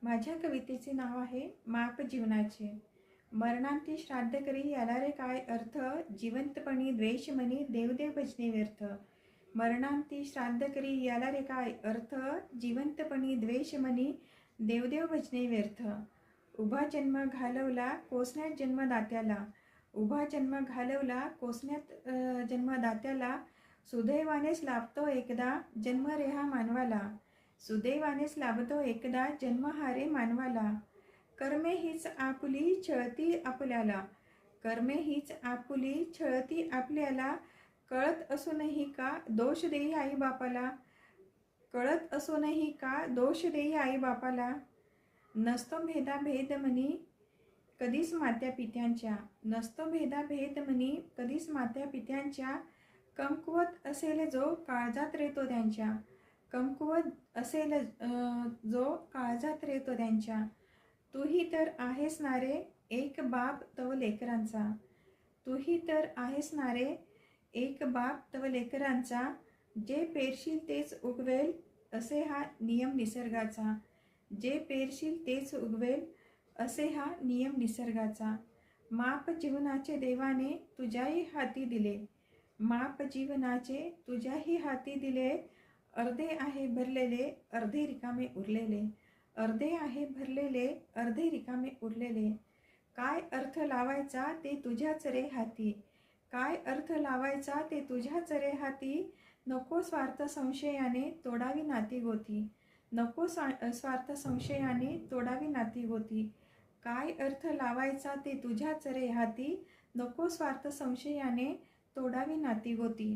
माझ्या कवितेचे नाव आहे माप जीवनाचे. मरणांती श्राद्ध करी याला रे काय अर्थ, जिवंतपणी द्वेष मनी देवदेव भजने व्यर्थ. मरणांती श्राद्ध करी याला रे काय अर्थ, जिवंतपणी द्वेष मनी देवदेव भजने व्यर्थ. उभा जन्म घालवला कोसण्यात जन्मदात्याला, उभा जन्म घालवला कोसण्यात जन्मदात्याला. सुदैवानेच लाभतो एकदा जन्म रे हा मानवाला, सुदैवानेच लाभतो एकदा जन्म हा रे मानवाला. कर्मे हीच आपुली छळती आपल्याला, कर्मे हीच आपुली छळती आपल्याला. कळत असूनही का दोष देई आई बापाला, कळत असूनही का दोष देई आई बापाला. नसतो भेदाभेद मनी कधीच मात्या पित्यांच्या, नसतो भेदाभेद मनी कधीच मात्या पित्यांच्या. कमकुवत असेल जो काळजात रेतो त्यांच्या, कमकुवत असेल जो काळजात रेतो त्यांच्या. तूही तर आहेस ना रे एक बाप तव लेकरांचा, तूही तर आहेस ना रे एक बाप तव लेकरांचा. जे पेरशील तेच उगवेल असे हा नियम निसर्गाचा, जे पेरशील तेच उगवेल असे हा नियम निसर्गाचा. माप जीवनाचे देवाने तुझ्याही हाती दिले, माप जीवनाचे तुझ्याही हाती दिले. अर्धे आहे भरलेले अर्धे रिकामे उरलेले, अर्धे आहे भरलेले अर्धे रिकामे उरलेले. काय अर्थ लावायचा ते तुझ्याच रे हाती, काय अर्थ लावायचा ते तुझ्याच रे हाती. नको स्वार्थ संशयाने तोडावी नाती गोती, नको स्वार्थ संशयाने तोडावी नाती गोती. काय अर्थ लावायचा ते तुझ्याच रे हाती, नको स्वार्थ संशयाने तोडावी नाती गोती.